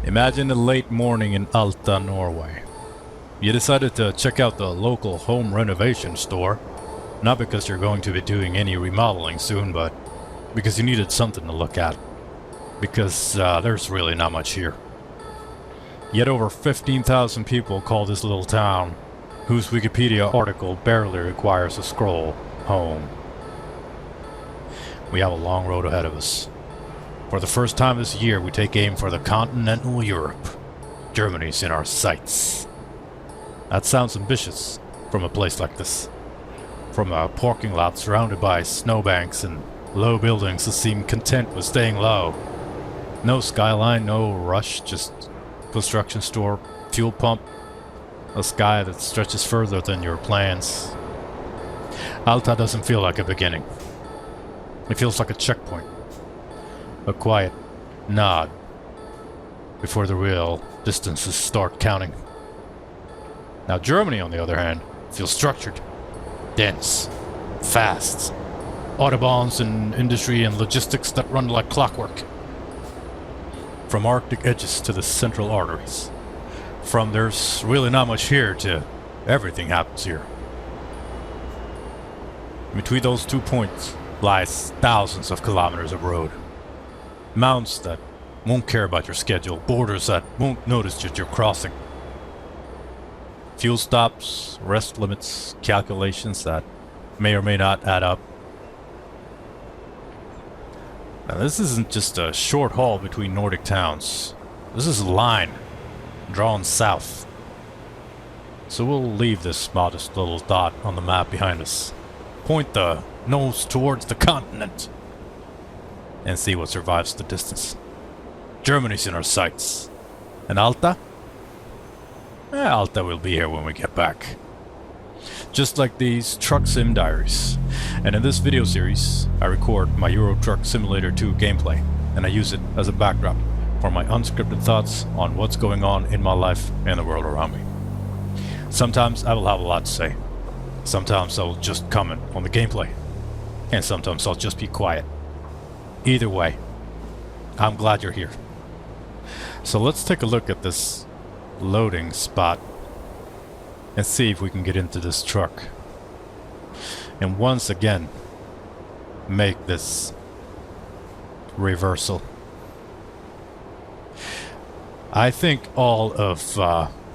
Imagine a late morning in Alta, Norway. You decided to check out the local home renovation store, not because you're going to be doing any remodeling soon, but because you needed something to look at. Because there's really not much here. Yet over 15,000 people call this little town, whose Wikipedia article barely requires a scroll, home. We have a long road ahead of us. For the first time this year, we take aim for the continental Europe. Germany's in our sights. That sounds ambitious from a place like this. From a parking lot surrounded by snowbanks and low buildings that seem content with staying low. No skyline, no rush, just construction store, fuel pump, a sky that stretches further than your plans. Alta doesn't feel like a beginning. It feels like a checkpoint. A quiet nod before the real distances start counting. Now Germany, on the other hand, feels structured, dense, fast. Autobahns and industry and logistics that run like clockwork. From Arctic edges to the central arteries. From there's really not much here to everything happens here. Between those 2 points lies thousands of kilometers of road. Mountains that won't care about your schedule, borders that won't notice that you're crossing. Fuel stops, rest limits, calculations that may or may not add up. Now this isn't just a short haul between Nordic towns. This is a line drawn south. So we'll leave this modest little dot on the map behind us. Point the nose towards the continent. And see what survives the distance. Germany's in our sights. And Alta? Alta will be here when we get back. Just like these Truck Sim Diaries. And in this video series, I record my Euro Truck Simulator 2 gameplay, and I use it as a backdrop for my unscripted thoughts on what's going on in my life and the world around me. Sometimes I will have a lot to say. Sometimes I'll just comment on the gameplay. And sometimes I'll just be quiet. Either way, I'm glad you're here. So let's take a look at this loading spot and see if we can get into this truck. And once again, make this reversal. I think all of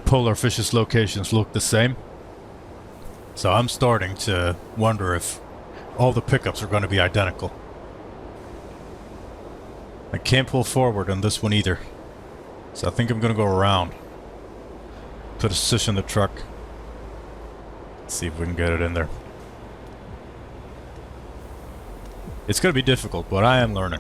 Polar Fish's locations look the same. So I'm starting to wonder if all the pickups are going to be identical. I can't pull forward on this one either. So I think I'm going to go around. Position the truck. See if we can get it in there. It's going to be difficult, but I am learning.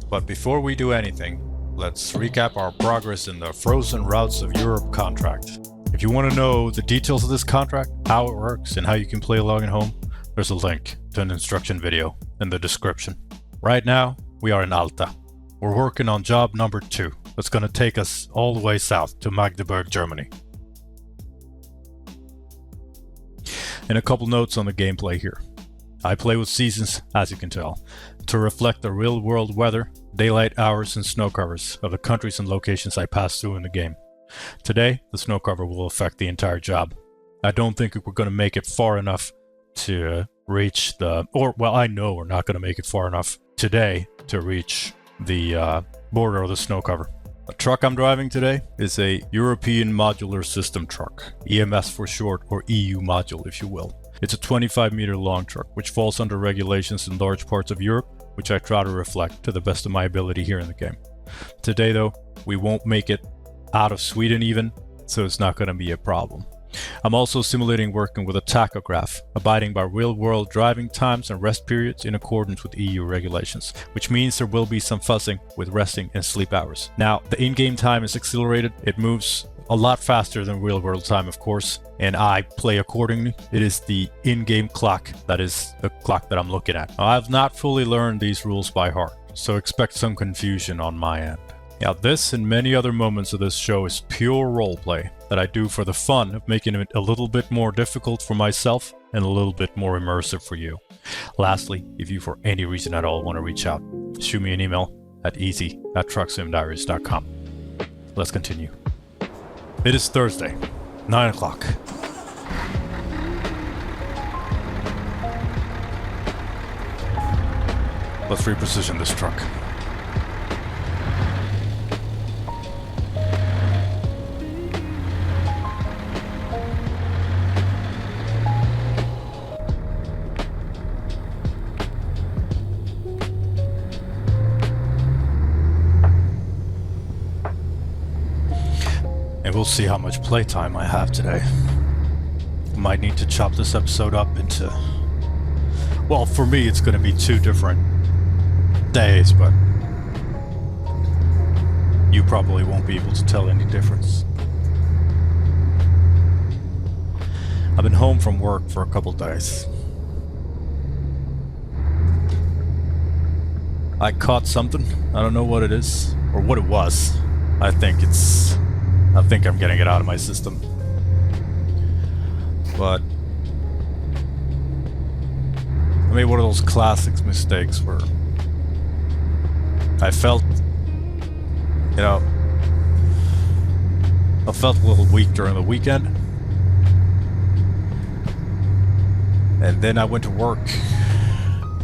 But before we do anything, let's recap our progress in the Frozen Routes of Europe contract. If you want to know the details of this contract, how it works, and how you can play along at home, there's a link to an instruction video in the description. Right now, we are in Alta. We're working on job number 2. That's going to take us all the way south to Magdeburg, Germany. And a couple notes on the gameplay here. I play with seasons, as you can tell, to reflect the real-world weather, daylight hours, and snow covers of the countries and locations I pass through in the game. Today, the snow cover will affect the entire job. I don't think we're going to make it far enough to reach the... I know we're not going to make it far enough today to reach the border of the snow cover. The truck I'm driving today is a European Modular System truck, EMS for short, or EU module if you will. It's a 25-meter long truck, which falls under regulations in large parts of Europe, which I try to reflect to the best of my ability here in the game. Today though, we won't make it out of Sweden even, so it's not going to be a problem. I'm also simulating working with a tachograph, abiding by real-world driving times and rest periods in accordance with EU regulations, which means there will be some fussing with resting and sleep hours. Now, the in-game time is accelerated. It moves a lot faster than real-world time, of course, and I play accordingly. It is the in-game clock that is the clock that I'm looking at. Now, I've not fully learned these rules by heart, so expect some confusion on my end. Now, this and many other moments of this show is pure roleplay that I do for the fun of making it a little bit more difficult for myself and a little bit more immersive for you. Lastly, if you for any reason at all want to reach out, shoot me an email at easy@trucksimdiaries.com. Let's continue. It is Thursday, 9 o'clock. Let's reposition this truck. And we'll see how much playtime I have today. Might need to chop this episode up into... Well, for me, it's going to be 2 different days, but you probably won't be able to tell any difference. I've been home from work for a couple days. I caught something. I don't know what it is, or what it was. I think I'm getting it out of my system. But I made one of those classic mistakes where I felt a little weak during the weekend. And then I went to work.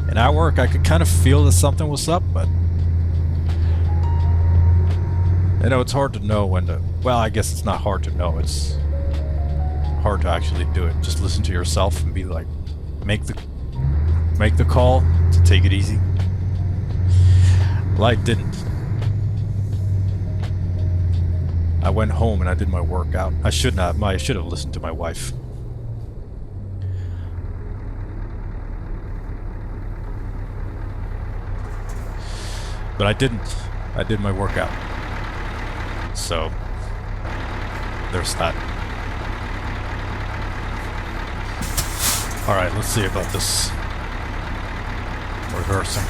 And at work, I could kind of feel that something was up, but it's hard to know when to... Well, I guess it's not hard to know. It's hard to actually do it. Just listen to yourself and be like, make the call to take it easy. Well, I didn't. I went home and I did my workout. I should have listened to my wife. But I didn't. I did my workout. So, there's that. Alright, let's see about this reversing.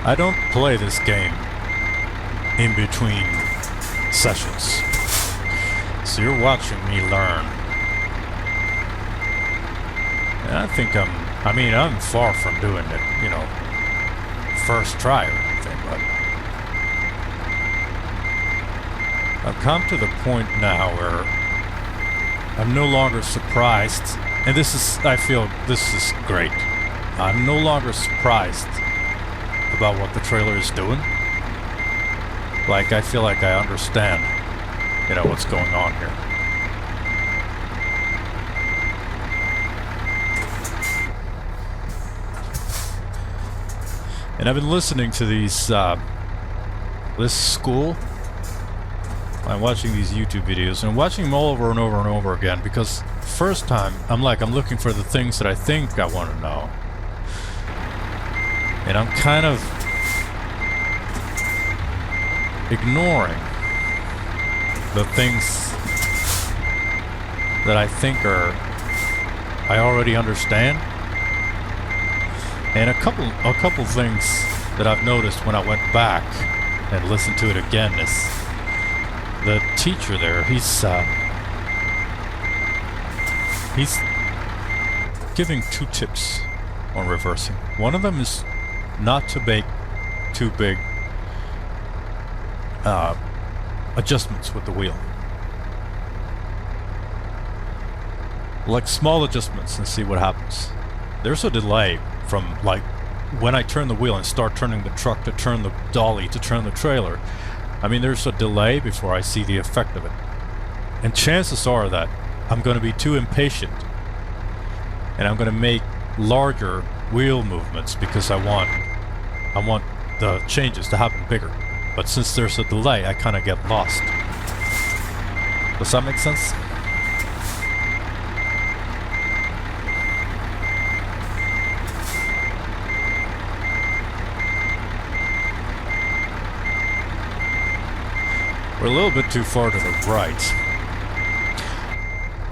I don't play this game in between sessions. So you're watching me learn. And I think I'm far from doing it, first try or anything, but I've come to the point now where I'm no longer surprised, and I feel this is great. I'm no longer surprised about what the trailer is doing. Like, I feel like I understand, what's going on here. And I've been listening to these, this school. I'm watching these YouTube videos, and I'm watching them all over and over and over again, because first time, I'm looking for the things that I think I want to know. And I'm kind of ignoring the things that I think I already understand. And a couple things that I've noticed when I went back and listened to it again is the teacher there, he's giving 2 tips on reversing. One of them is not to make too big adjustments with the wheel. Like small adjustments and see what happens. There's a delay from when I turn the wheel and start turning the truck to turn the dolly to turn the trailer. There's a delay before I see the effect of it. And chances are that I'm going to be too impatient and I'm going to make larger wheel movements because I want the changes to happen bigger. But since there's a delay, I kind of get lost. Does that make sense? We're a little bit too far to the right.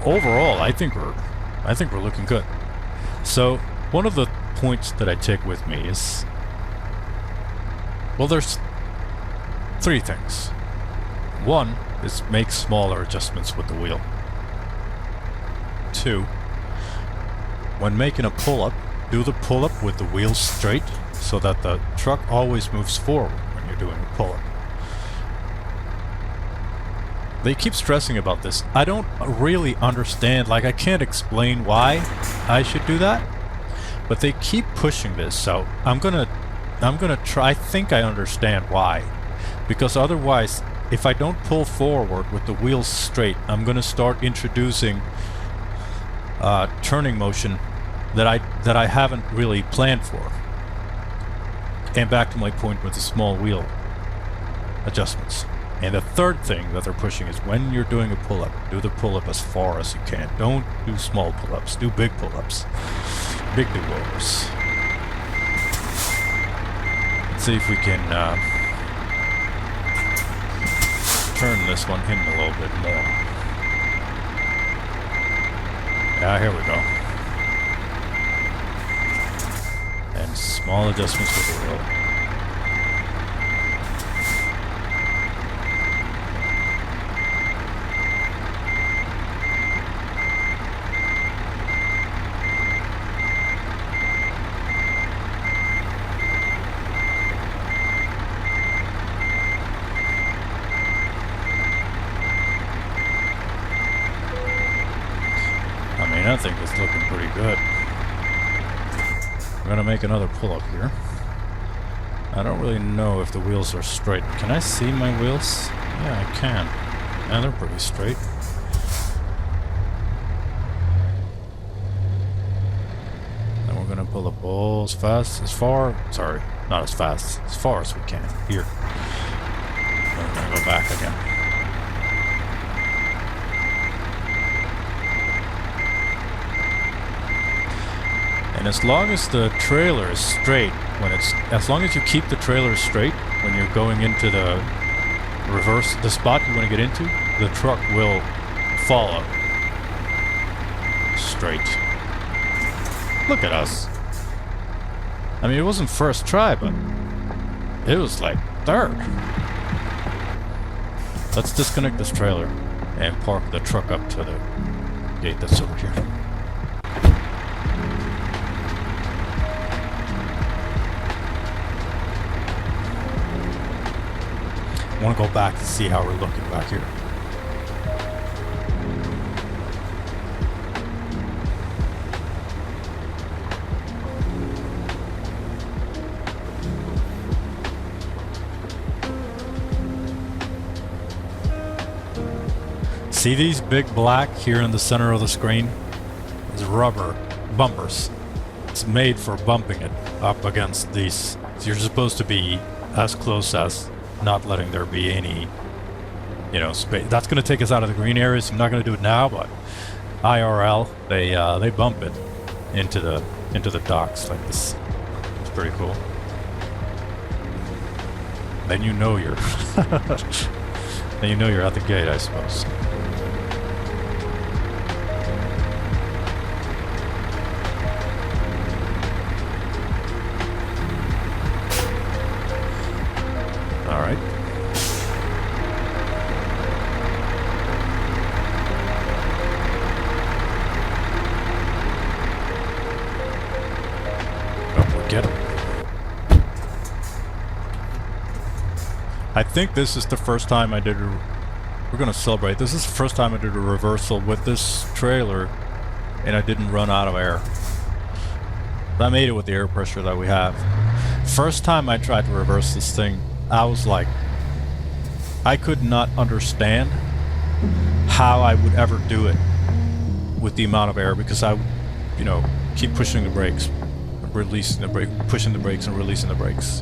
Overall, I think we're looking good. So, one of the points that I take with me is Well, there's three things. One is make smaller adjustments with the wheel. Two, when making a pull-up, do the pull-up with the wheels straight so that the truck always moves forward when you're doing a pull-up. They keep stressing about this. I don't really understand, like I can't explain why I should do that, but they keep pushing this, so I'm gonna try. I think I understand why. Because otherwise, if I don't pull forward with the wheels straight, I'm gonna start introducing turning motion that I haven't really planned for. And back to my point with the small wheel adjustments. And the third thing that they're pushing is when you're doing a pull-up, do the pull-up as far as you can. Don't do small pull-ups, do big pull-ups. Big do-overs. Let's see if we can turn this one in a little bit more. Yeah, here we go. And small adjustments with the wheel. I think it's looking pretty good. I'm gonna make another pull-up here. I don't really know if the wheels are straight. Can I see my wheels? Yeah, I can. Yeah, they're pretty straight. And we're gonna pull up all as far as we can. Here. Then we're gonna go back again. And as long as the trailer is straight, as long as you keep the trailer straight when you're going into the spot you want to get into, the truck will follow straight. Look at us. I mean, it wasn't first try, but it was like third. Let's disconnect this trailer and park the truck up to the gate that's over here. I want to go back to see how we're looking back here. See these big black here in the center of the screen? It's rubber bumpers. It's made for bumping it up against these. So you're supposed to be as close as not letting there be any, space. That's going to take us out of the green areas. I'm not going to do it now, but IRL, they bump it into the docks like this. It's pretty cool. Then you know you're at the gate, I suppose. Alright. Oh, we'll get him. I think this is the first time I did we're gonna celebrate. This is the first time I did a reversal with this trailer and I didn't run out of air. I made it with the air pressure that we have. First time I tried to reverse this thing, I was like, I could not understand how I would ever do it with the amount of air because I would, keep pushing the brakes, releasing the brake, pushing the brakes and releasing the brakes,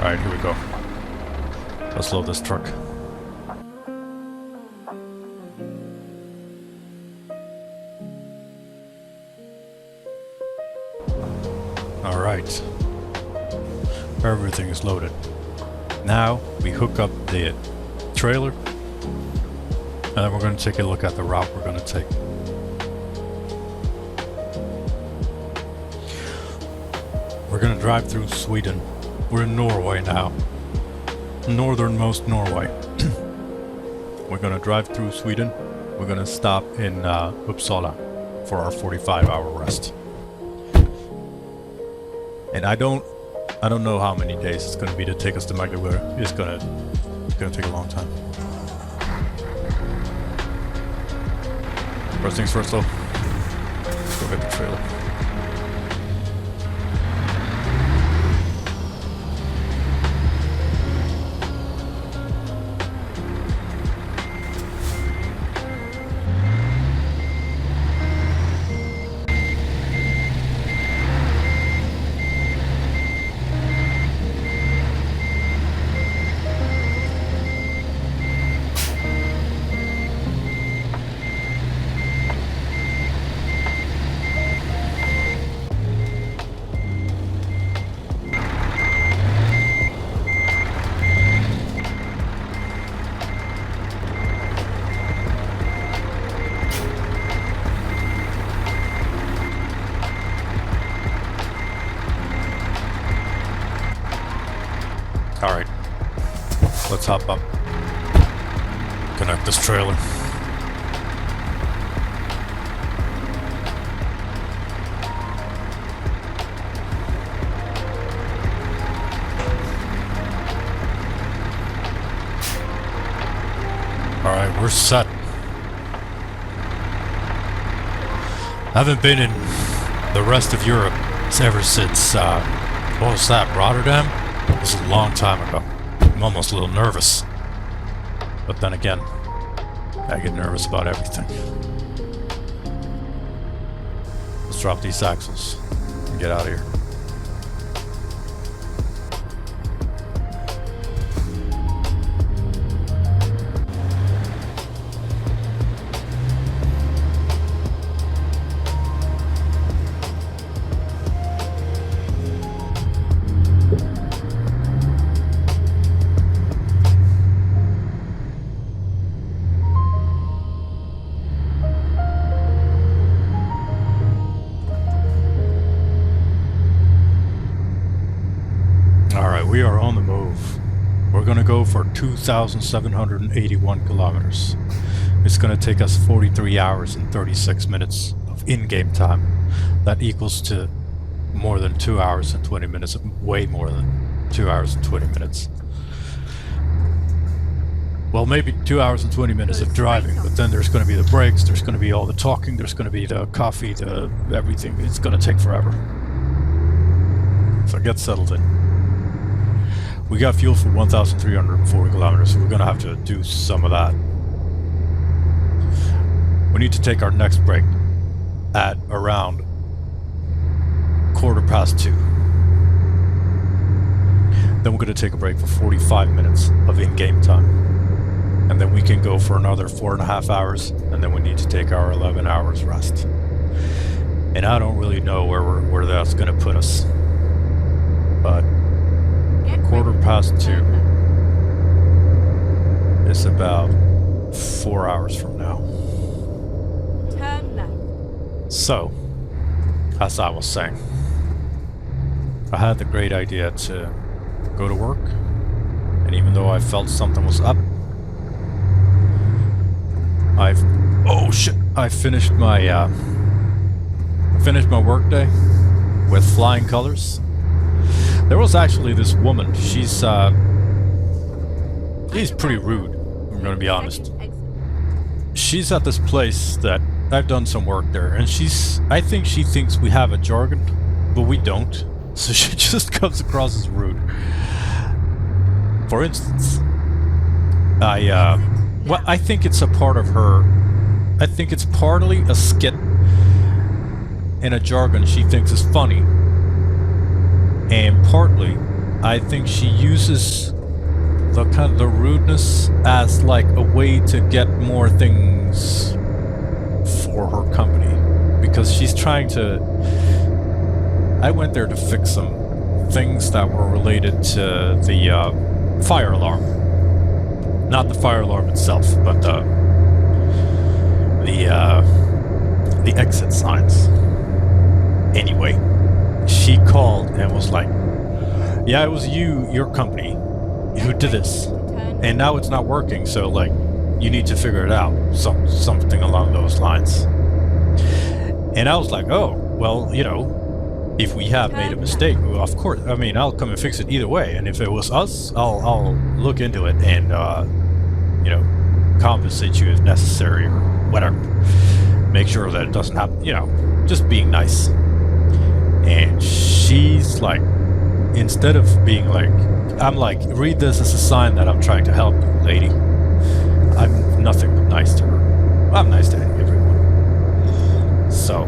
Alright, here we go. Let's load this truck. Alright. Everything is loaded. Now we hook up the trailer, and then we're going to take a look at the route we're going to take. We're going to drive through Sweden. We're in Norway now. Northernmost Norway. We're going to drive through Sweden. We're going to stop in Uppsala for our 45-hour rest. And I don't know how many days it's going to be to take us to Magdeburg. It's going to take a long time. First things first, though. Let's go get the trailer. Alright, let's hop up, connect this trailer. Alright, we're set. I haven't been in the rest of Europe ever since, what was that, Rotterdam? It was a long time ago. I'm almost a little nervous. But then again, I get nervous about everything. Let's drop these axles and get out of here. We are on the move. We're going to go for 2,781 kilometers. It's going to take us 43 hours and 36 minutes of in-game time. That equals to more than 2 hours and 20 minutes, way more than 2 hours and 20 minutes. Well, maybe 2 hours and 20 minutes of driving, but then there's going to be the breaks, there's going to be all the talking, there's going to be the coffee, the everything. It's going to take forever. So get settled in. We got fuel for 1,340 kilometers, so we're going to have to do some of that. We need to take our next break at around 2:15. Then we're going to take a break for 45 minutes of in-game time. And then we can go for another 4.5 hours, and then we need to take our 11 hours rest. And I don't really know where that's going to put us. But 2:15 is about 4 hours from now. Turn left. So, as I was saying, I had the great idea to go to work, and even though I felt something was up, I finished my work day with flying colors. There was actually this woman. She's pretty rude, I'm gonna be honest. She's at this place that I've done some work there, and I think she thinks we have a jargon, but we don't. So she just comes across as rude. For instance, I think it's a part of her. I think it's partly a skit in a jargon she thinks is funny, and partly I think she uses the kind of the rudeness as like a way to get more things for her company, because she's trying to. I went there to fix some things that were related to the fire alarm, not the fire alarm itself, but the exit signs. Anyway, she called and was like, "Yeah, it was your company, who did this, and now it's not working. So like, you need to figure it out." Something along those lines. And I was like, "Oh, well, if we have made a mistake, well, of course. I mean, I'll come and fix it either way. And if it was us, I'll look into it and compensate you if necessary or whatever. Make sure that it doesn't happen. Just being nice." And she's like, instead of being like, I'm like, "Read this as a sign that I'm trying to help you, lady." I'm nothing but nice to her. I'm nice to everyone. So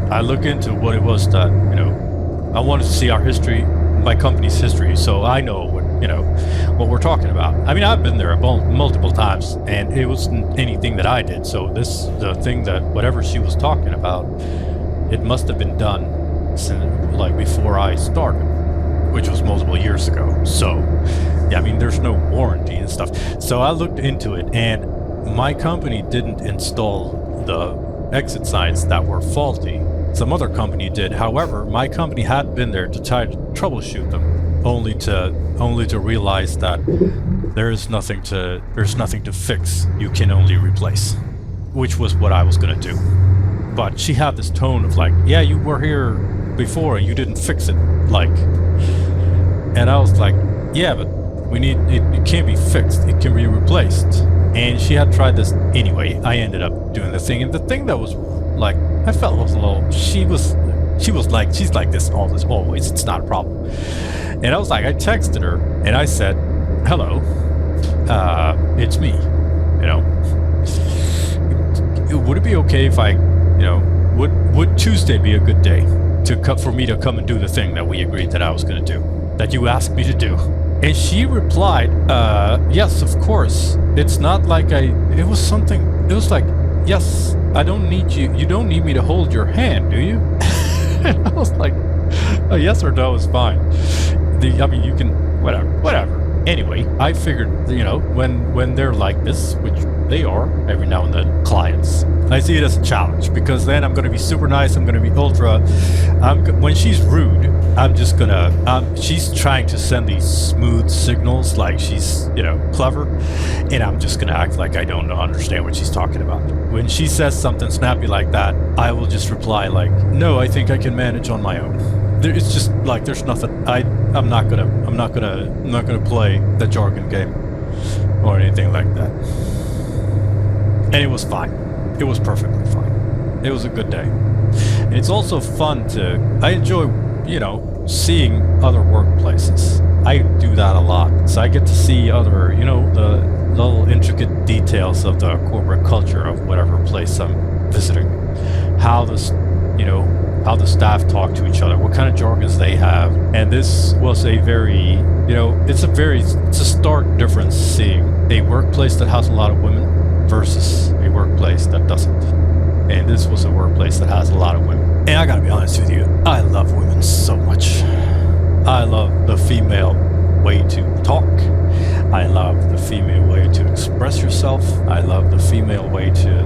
I look into what it was that, I wanted to see our history, my company's history, so I know what we're talking about. I mean, I've been there multiple times, and it wasn't anything that I did. So the thing that whatever she was talking about, it must have been done since, like, before I started, which was multiple years ago. So, yeah, I mean, there's no warranty and stuff. So I looked into it, and my company didn't install the exit signs that were faulty. Some other company did. However, my company had been there to try to troubleshoot them, only to realize that there's nothing to fix. You can only replace, which was what I was gonna do. But she had this tone of like, "Yeah, you were here before and you didn't fix it," like, and I was like, "Yeah, but we need it. It can't be fixed. It can be replaced." And she had tried this anyway. I ended up doing the thing, and the thing that was like, I felt was a little. She was like, she's like this always. It's not a problem. And I was like, I texted her and I said, "Hello, it's me. Would it be okay if I, would Tuesday be a good day for me to come and do the thing that we agreed that I was going to do, that you asked me to do?" And she replied, "Yes, of course. It's not like it was like, yes, I don't need you. You don't need me to hold your hand, do you?" And I was like, "A yes or no is fine. I mean, you can, whatever. Anyway, I figured, when they're like this, which they are every now and then, clients, I see it as a challenge, because then I'm going to be super nice. I'm going to be ultra. When she's rude, I'm just gonna. She's trying to send these smooth signals, like she's, clever, and I'm just gonna act like I don't understand what she's talking about. When she says something snappy like that, I will just reply like, "No, I think I can manage on my own." It's just like there's nothing. I'm not gonna play the jargon game or anything like that. And it was fine. It was perfectly fine. It was a good day. And it's also fun I enjoy, seeing other workplaces. I do that a lot. So I get to see other, the little intricate details of the corporate culture of whatever place I'm visiting. How the staff talk to each other, what kind of jargons they have. And this was a very, it's a stark difference seeing a workplace that has a lot of women versus a workplace that doesn't. And this was a workplace that has a lot of women. And I gotta be honest with you, I love women so much. I love the female way to talk. I love the female way to express yourself. I love the female way to...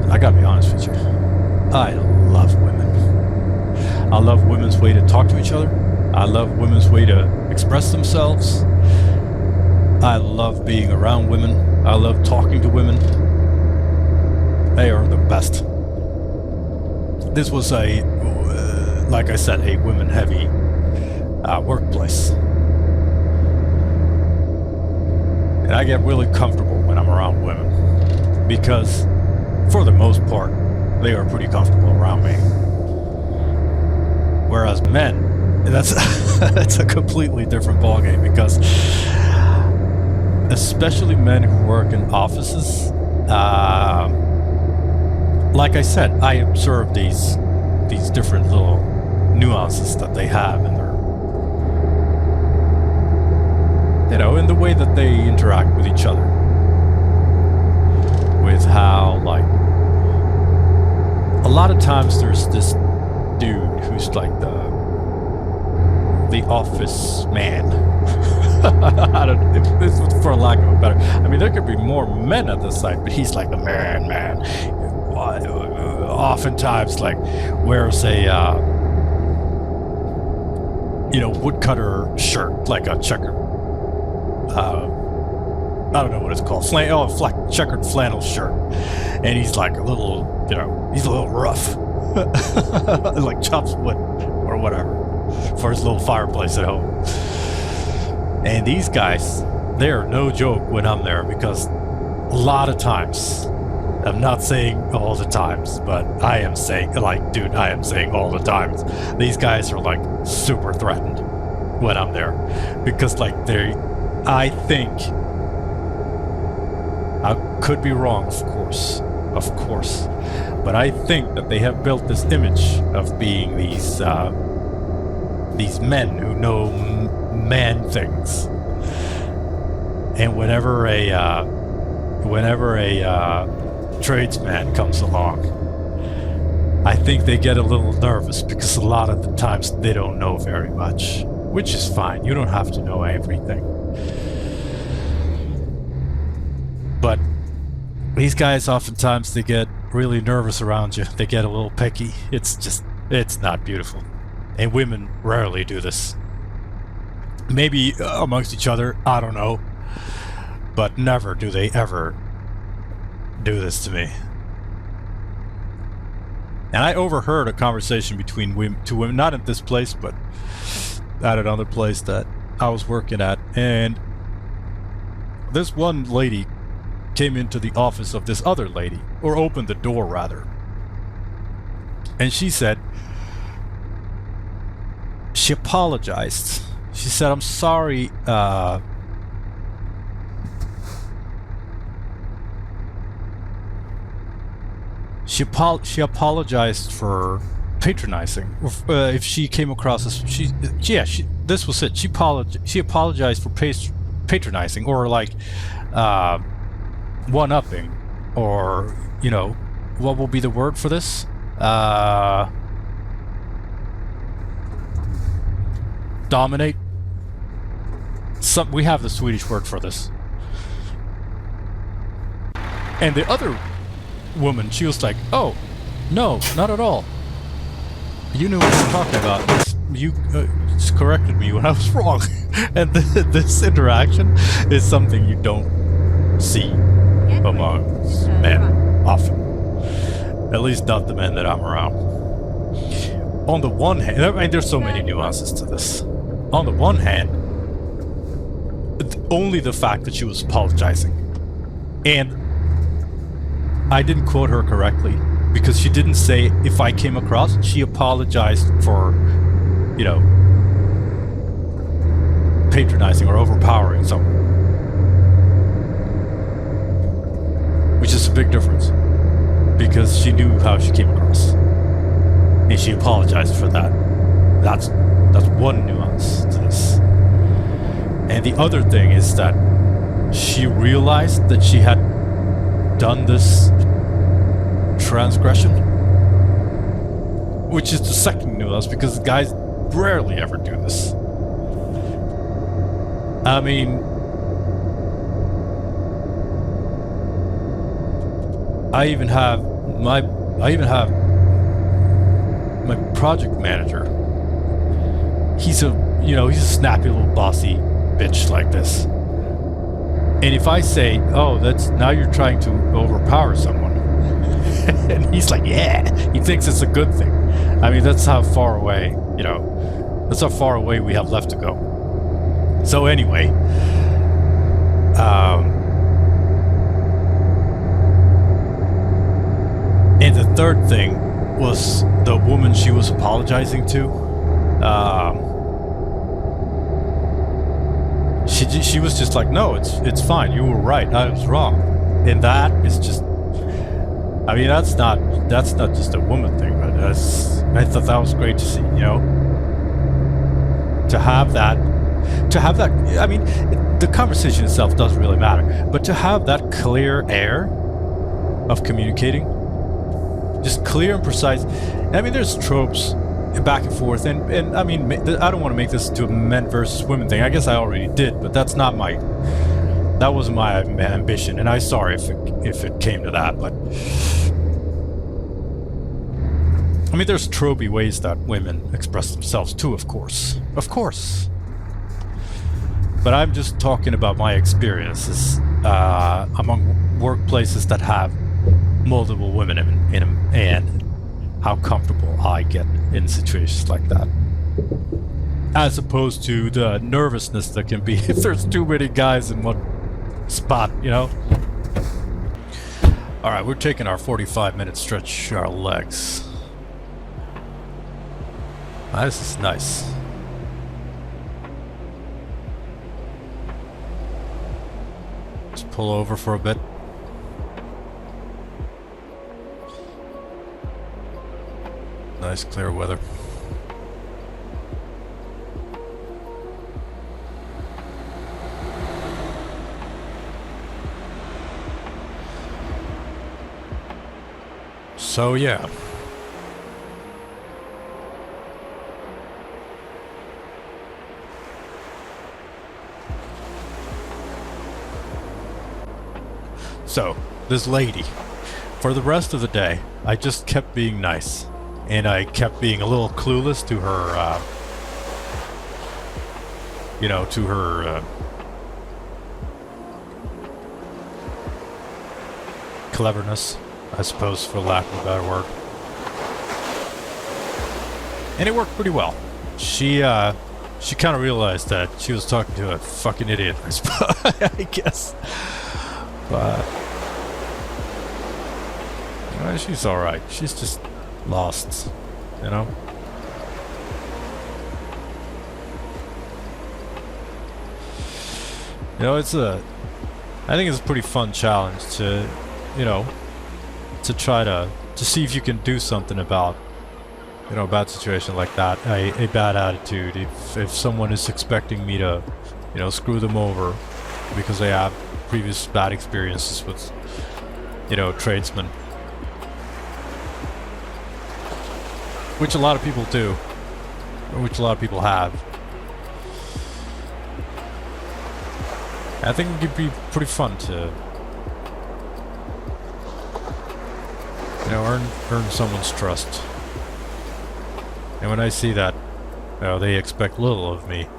I gotta be honest with you. I love women. I love women's way to talk to each other. I love women's way to express themselves. I love being around women. I love talking to women. They are the best. This was like I said, a women-heavy workplace. And I get really comfortable when I'm around women, because for the most part, they are pretty comfortable around me. Whereas men, that's a completely different ballgame, because especially men who work in offices, like I said, I observe these different little nuances that they have in their, in the way that they interact with each other. With how, like, a lot of times there's this dude who's like the office man. I don't, if this was for lack of a better. I mean, there could be more men at the site, but he's like the man. Oftentimes, like, wears a woodcutter shirt, like a checker. I don't know what it's called. Checkered flannel shirt, and he's like a little, he's a little rough, like chops wood or whatever for his little fireplace at home. And these guys, they're no joke when I'm there, because a lot of times, I'm not saying all the times, but I am saying, like, dude, I am saying all the times, these guys are like super threatened when I'm there, because like I think, I could be wrong, of course, but I think that they have built this image of being these men who know man things, and whenever a tradesman comes along, I think they get a little nervous, because a lot of the times they don't know very much, which is fine. You don't have to know everything. But these guys, oftentimes, they get really nervous around you. They get a little picky. It's not beautiful. And women rarely do this. Maybe amongst each other, I don't know. But never do they ever do this to me. And I overheard a conversation between two women, not at this place, but at another place that I was working at. And this one lady came into the office of this other lady, or opened the door rather, and she said, she apologized. She said, I'm sorry, she apologized for patronizing, if she came across as, this was it, she apologized for patronizing, or like, one-upping, or, what will be the word for this? Dominate? We have the Swedish word for this. And the other woman, she was like, oh, no, not at all. You knew what you were talking about. You just corrected me when I was wrong. And this interaction is something you don't see among men often, at least not the men that I'm around. On the one hand, I mean, there's so many nuances to this. On the one hand, only the fact that she was apologizing, and I didn't quote her correctly, because she didn't say if I came across, she apologized for, patronizing or overpowering someone. Which is a big difference, because she knew how she came across, and she apologized for that. That's one nuance to this. And the other thing is that she realized that she had done this transgression, which is the second nuance, because guys rarely ever do this. I mean, I even have my project manager. He's a snappy little bossy bitch like this. And if I say, oh, now you're trying to overpower someone, and he's like, yeah, he thinks it's a good thing. I mean, that's how far away, that's how far away we have left to go. So anyway, and the third thing was the woman she was apologizing to. She was just like, no, it's fine. You were right. I was wrong. And that is just, I mean, that's not just a woman thing, but I thought that was great to see, you know? To have that, I mean, the conversation itself doesn't really matter, but to have that clear air of communicating, just clear and precise. I mean, there's tropes back and forth, and I mean, I don't want to make this into a men versus women thing. I guess I already did, but that wasn't my ambition, and I'm sorry if it came to that, but I mean, there's tropey ways that women express themselves too, of course. But I'm just talking about my experiences among workplaces that have multiple women in them, and how comfortable I get in situations like that. As opposed to the nervousness that can be if there's too many guys in one spot, you know? Alright, we're taking our 45-minute stretch our legs. This is nice. Just pull over for a bit. Nice clear weather. So yeah. So, this lady, for the rest of the day, I just kept being nice. And I kept being a little clueless to her, to her cleverness, I suppose, for lack of a better word. And it worked pretty well. She kind of realized that she was talking to a fucking idiot, I suppose, I guess. But she's alright. She's just lost, you know? You know, I think it's a pretty fun challenge to, to try to see if you can do something about, a bad situation like that, a bad attitude. If someone is expecting me to, screw them over because they have previous bad experiences with, tradesmen. Which a lot of people do, or which a lot of people have. I think it could be pretty fun to, earn someone's trust. And when I see that, they expect little of me,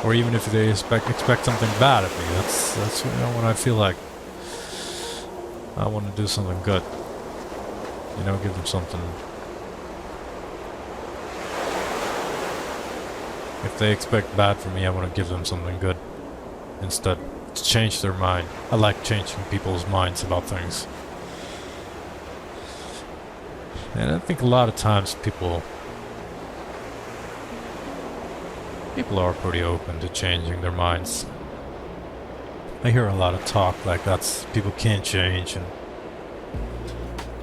or even if they expect something bad of me, that's when I feel like I want to do something good. Give them something. If they expect bad from me, I want to give them something good instead, to change their mind. I like changing people's minds about things. And I think a lot of times people are pretty open to changing their minds. I hear a lot of talk like people can't change and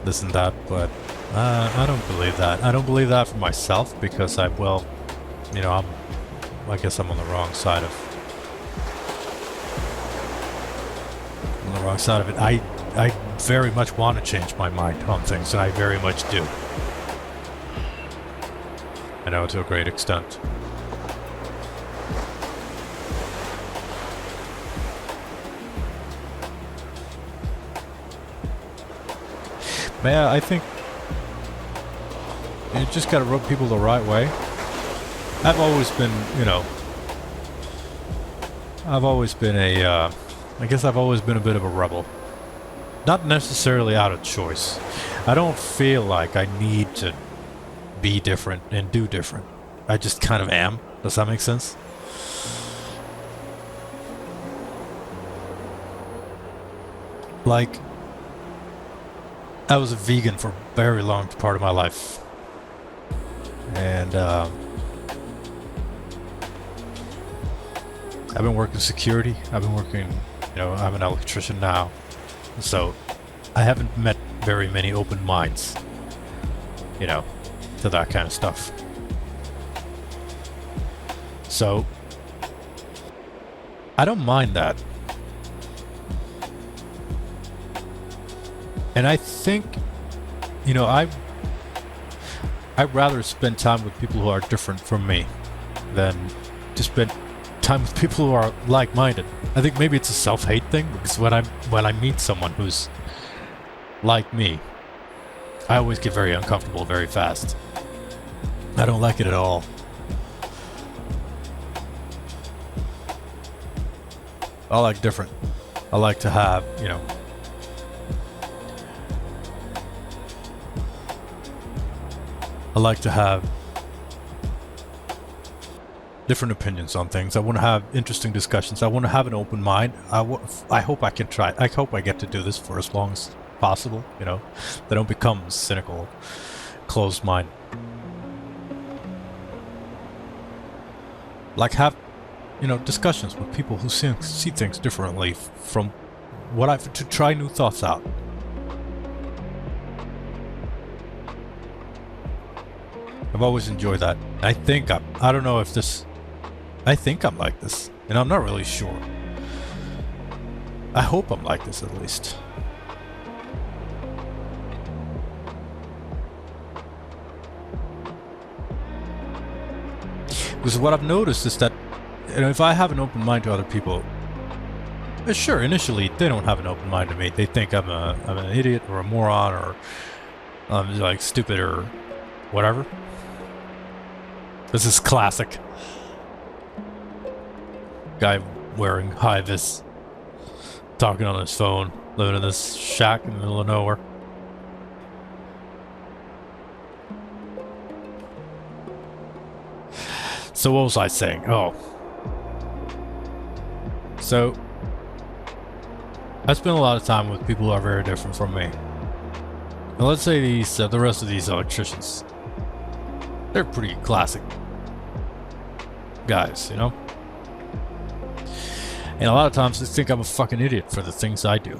this and that, but I don't believe that. I don't believe that for myself because I guess I'm on the wrong side of it. I very much want to change my mind on things, and I very much do. To a great extent. Yeah, I think you just gotta rub people the right way. I've always been, I guess I've always been a bit of a rebel. Not necessarily out of choice. I don't feel like I need to be different and do different. I just kind of am. Does that make sense? Like, I was a vegan for a very long part of my life. And, I've been working security. I've been working, I'm an electrician now. So, I haven't met very many open minds, you know, to that kind of stuff. So, I don't mind that. And I think, you know, I'd rather spend time with people who are different from me than to spend time with people who are like-minded. I think maybe it's a self-hate thing, because when I meet someone who's like me, I always get very uncomfortable very fast. I don't like it at all. I like different. I like to have, you know, I like to have different opinions on things. I want to have interesting discussions. I want to have an open mind. I hope I can try. I hope I get to do this for as long as possible, you know. They don't become cynical, closed mind. Like have, you know, discussions with people who see things differently from what I've to try new thoughts out. I've always enjoyed that. I think I don't know if this, I think I'm like this, and I'm not really sure. I hope I'm like this at least. Because what I've noticed is that, you know, if I have an open mind to other people, sure, initially they don't have an open mind to me. They think I'm an idiot or a moron or I'm like stupid or whatever. This is classic. Guy wearing high-vis, talking on his phone, living in this shack in the middle of nowhere. So what was I saying? Oh. So, I spend a lot of time with people who are very different from me. And let's say these, the rest of these electricians, they're pretty classic guys, you know? And a lot of times they think I'm a fucking idiot for the things I do.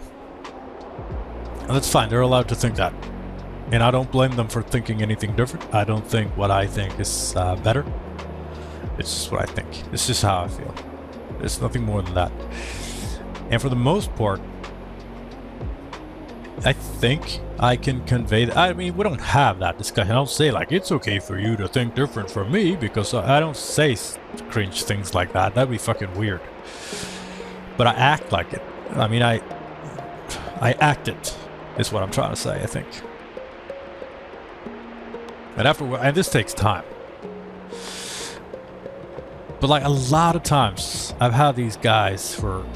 And that's fine, they're allowed to think that. And I don't blame them for thinking anything different. I don't think what I think is better. It's just what I think. It's just how I feel. It's nothing more than that. And for the most part, I think I can convey that. I mean, we don't have that discussion. I don't say like, it's okay for you to think different from me, because I don't say cringe things like that. That'd be fucking weird. But I act like it. I mean, I act it, is what I'm trying to say, I think. And this takes time. But like a lot of times, I've had these guys for,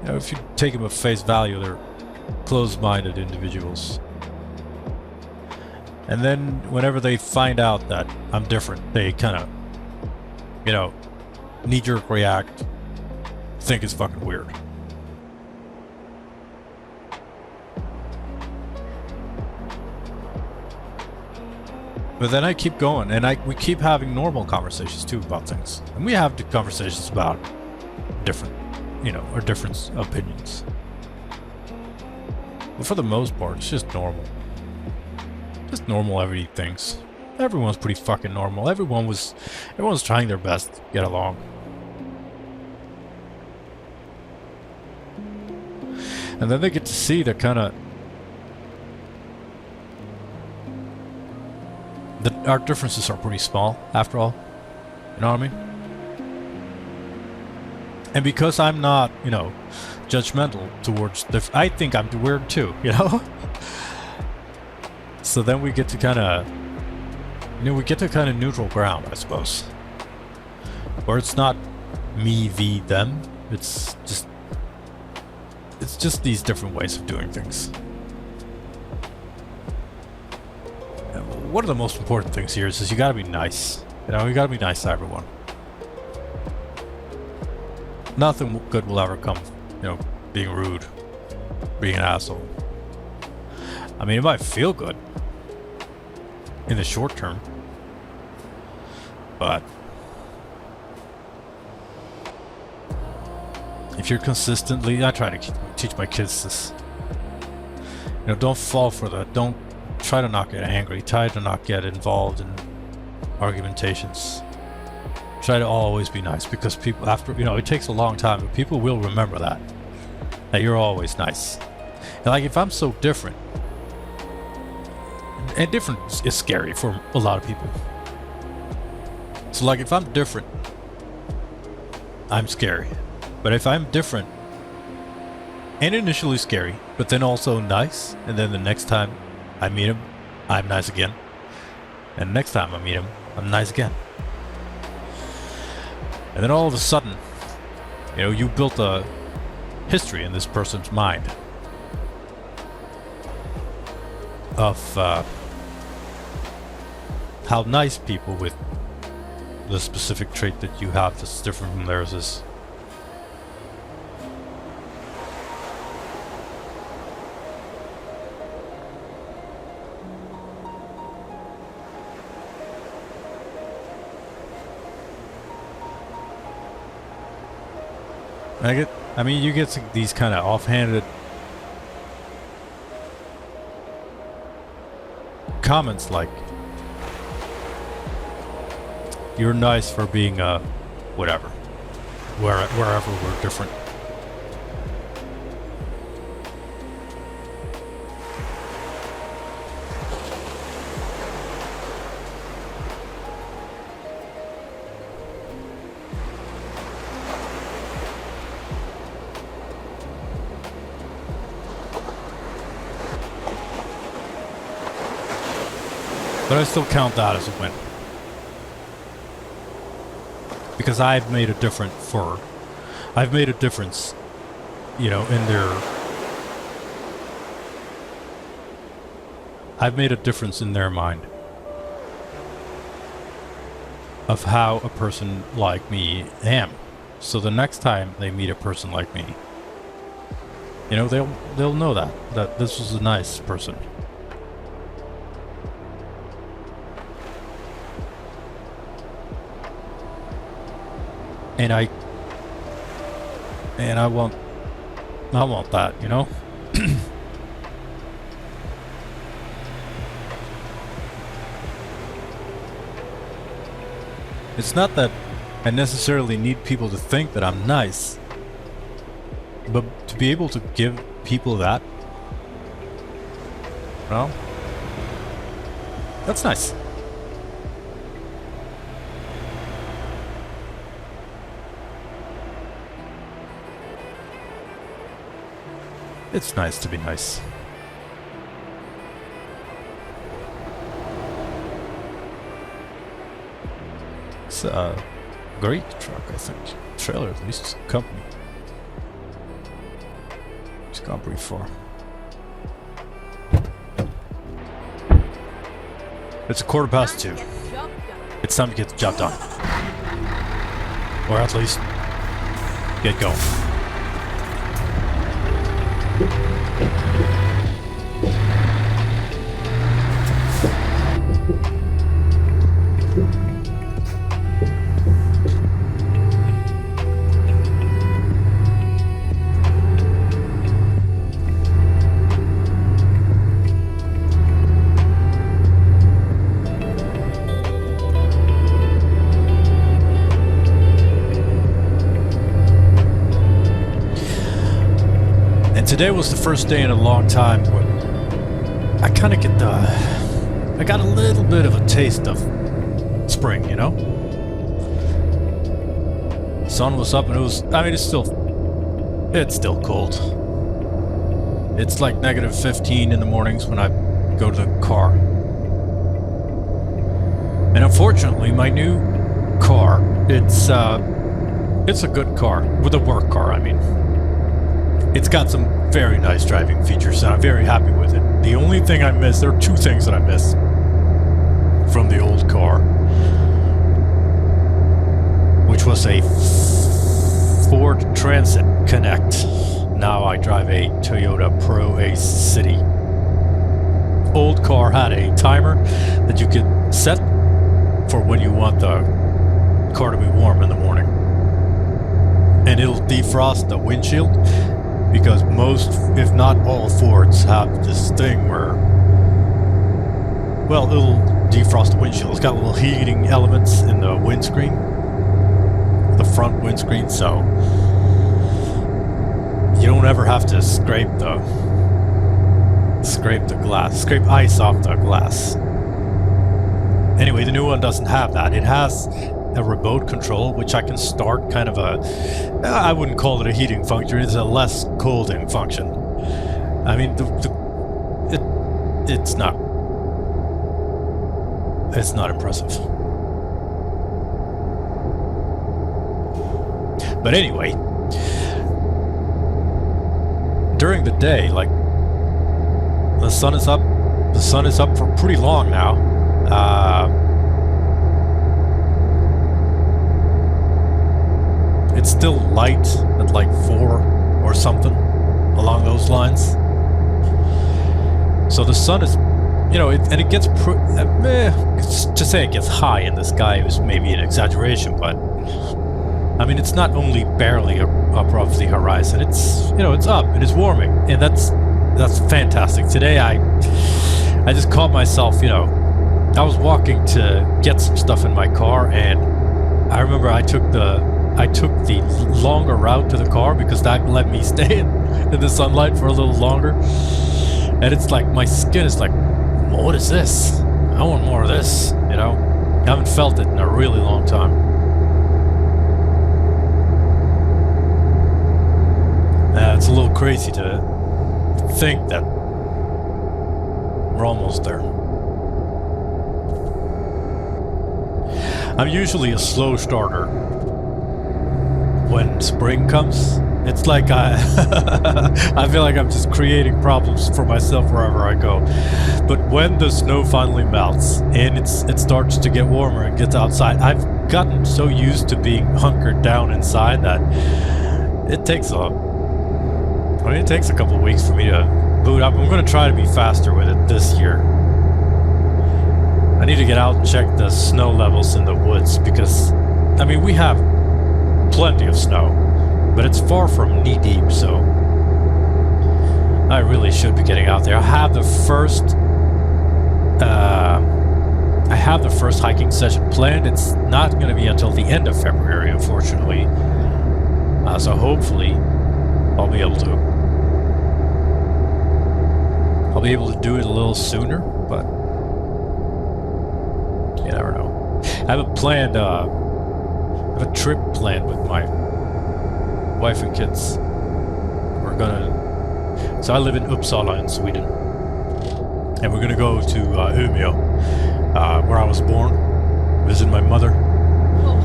you know, if you take them at face value, they're closed-minded individuals. And then whenever they find out that I'm different, they kind of, you know, knee-jerk react, think it's fucking weird. But then I keep going, and we keep having normal conversations too about things. And we have the conversations about different, you know, or different opinions. But for the most part, it's just normal. Just normal everyday things. Everyone's pretty fucking normal. Everyone's trying their best to get along. And then they get to see the kind of our differences are pretty small, after all. You know what I mean? And because I'm not, you know, judgmental towards I think I'm weird too, you know? So then we get to kind of, you know, we get to kind of neutral ground, I suppose. Where it's not me v them. It's just these different ways of doing things. One of the most important things here is you gotta be nice. You know, you gotta be nice to everyone. Nothing good will ever come, you know, being rude, being an asshole. I mean, it might feel good in the short term, but if you're consistently, I try to teach my kids this. You know, don't fall for that. Don't try to not get angry. Try to not get involved in argumentations. Try to always be nice, because people, after, you know, it takes a long time, but people will remember that you're always nice. And like, if I'm so different, and different is scary for a lot of people. So like, if I'm different, I'm scary. But if I'm different and initially scary, but then also nice, and then the next time I meet him, I'm nice again. And next time I meet him, I'm nice again. And then all of a sudden, you know, you built a history in this person's mind of how nice people with the specific trait that you have that's different from theirs is. I mean, you get these kind of offhanded comments like, "You're nice for being whatever, wherever we're different." But I still count that as a win. Because I've made a difference, you know, I've made a difference in their mind of how a person like me am. So the next time they meet a person like me, you know, they'll know that this was a nice person. And I want that, you know? It's not that I necessarily need people to think that I'm nice, but to be able to give people that, well, that's nice. It's nice to be nice. It's a great truck, I think. Trailer, at least. Company. It's gone pretty far. It's 2:15. It's time to get the job done. Or at least get going. Today was the first day in a long time when I kind of I got a little bit of a taste of spring, you know? Sun was up and it was, I mean, it's still cold. It's like -15 in the mornings when I go to the car. And unfortunately, my new car, it's a good car, with a work car, I mean. It's got some very nice driving features, and I'm very happy with it. The only thing I miss, there are two things that I miss from the old car, which was a Ford Transit Connect. Now I drive a Toyota Pro Ace City. Old car had a timer that you could set for when you want the car to be warm in the morning. And it'll defrost the windshield because most, if not all, Fords have this thing where, well, it'll defrost the windshield. It's got little heating elements in the windscreen, the front windscreen, so you don't ever have to scrape the glass, scrape ice off the glass. Anyway, the new one doesn't have that. It has a remote control, which I can start kind of a, I wouldn't call it a heating function, it's a less colding function. I mean, it's not impressive. But anyway, during the day, like, the sun is up for pretty long now. It's still light at like 4 or something along those lines. So the sun is, you know, and it gets, to say it gets high in the sky is maybe an exaggeration, but I mean, it's not only barely above the horizon, it's, you know, it's up and it's warming, and that's fantastic. Today I just caught myself, you know, I was walking to get some stuff in my car, and I remember I took the longer route to the car because that let me stay in the sunlight for a little longer. And it's like my skin is like, what is this? I want more of this, you know? I haven't felt it in a really long time. It's a little crazy to think that we're almost there. I'm usually a slow starter when spring comes. It's like I feel like I'm just creating problems for myself wherever I go. But when the snow finally melts and it starts to get warmer and gets outside, I've gotten so used to being hunkered down inside that it takes a couple of weeks for me to boot up. I'm going to try to be faster with it this year. I need to get out and check the snow levels in the woods because, I mean, we have plenty of snow, but it's far from knee deep, so I really should be getting out there. I have the first hiking session planned. It's not going to be until the end of February, unfortunately. So hopefully I'll be able to do it a little sooner, but you never know. I have a trip planned with my wife and kids. So I live in Uppsala in Sweden, and we're gonna go to Umeå, where I was born, visit my mother. Oh,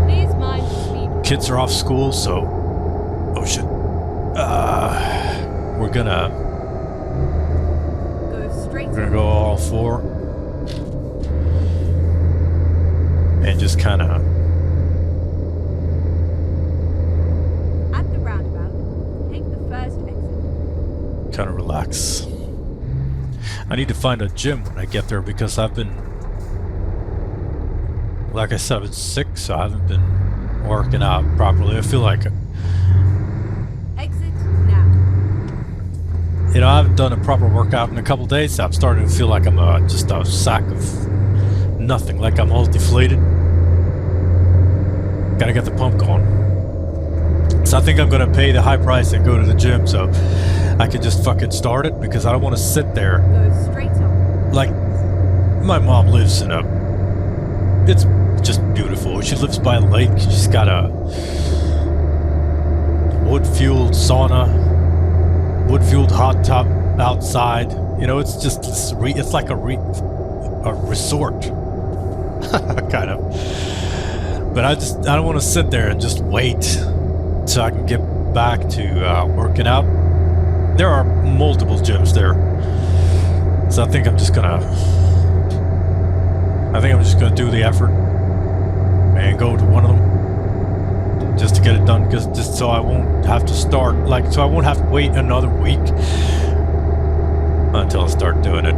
please mind the speed. Kids are off school, so oh shit. We're gonna go all 4 and just kind of at the roundabout, take the first exit. Kind of relax. I need to find a gym when I get there because I've been, like I said, I've been sick, so I haven't been working out properly. I feel like, exit now. you know, I haven't done a proper workout in a couple days, so I'm starting to feel like I'm just a sack of nothing, like I'm all deflated. Gotta get the pump going. So I think I'm gonna pay the high price and go to the gym so I can just fucking start it, because I don't want to sit there. Go straight on. Like, my mom lives in it's just beautiful. She lives by a lake. She's got a wood-fueled sauna, wood-fueled hot tub outside. You know, it's just, it's like a resort. Kind of. But I don't want to sit there and just wait so I can get back to working out. There are multiple gyms there, so I think I'm just gonna do the effort and go to one of them just to get it done, just so I won't have to start, like, so I won't have to wait another week until I start doing it.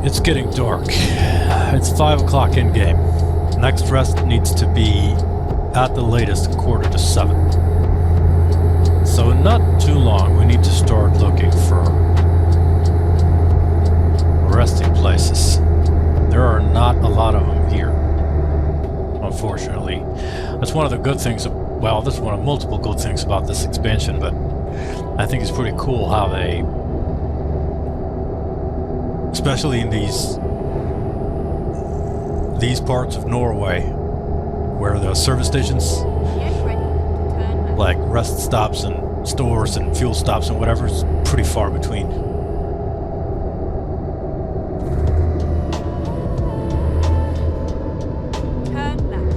Alright, it's getting dark. It's 5 o'clock in game. Next rest needs to be at the latest 6:45. So in not too long we need to start looking for resting places. There are not a lot of them here, unfortunately. That's one of the good things, well, that's one of multiple good things about this expansion, but I think it's pretty cool how they, especially in these parts of Norway, where the service stations, Get ready to turn left. like rest stops and stores and fuel stops and whatever, is pretty far between. Turn left.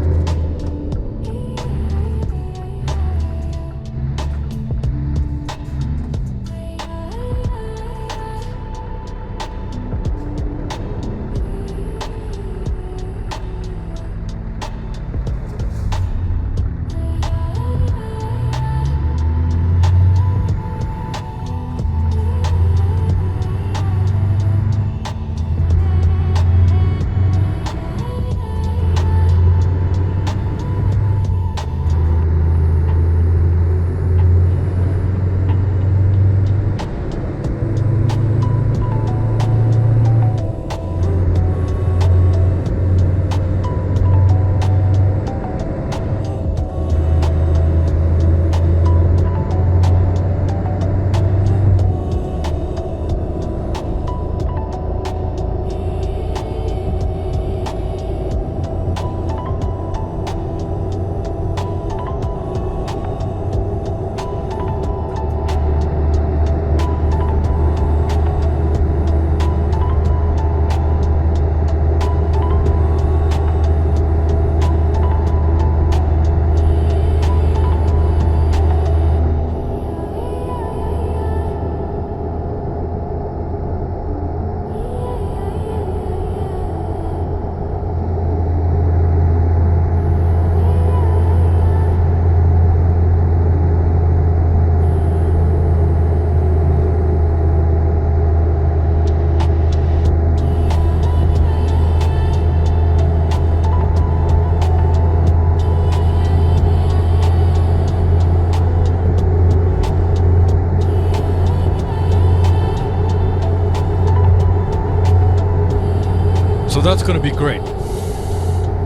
So that's going to be great.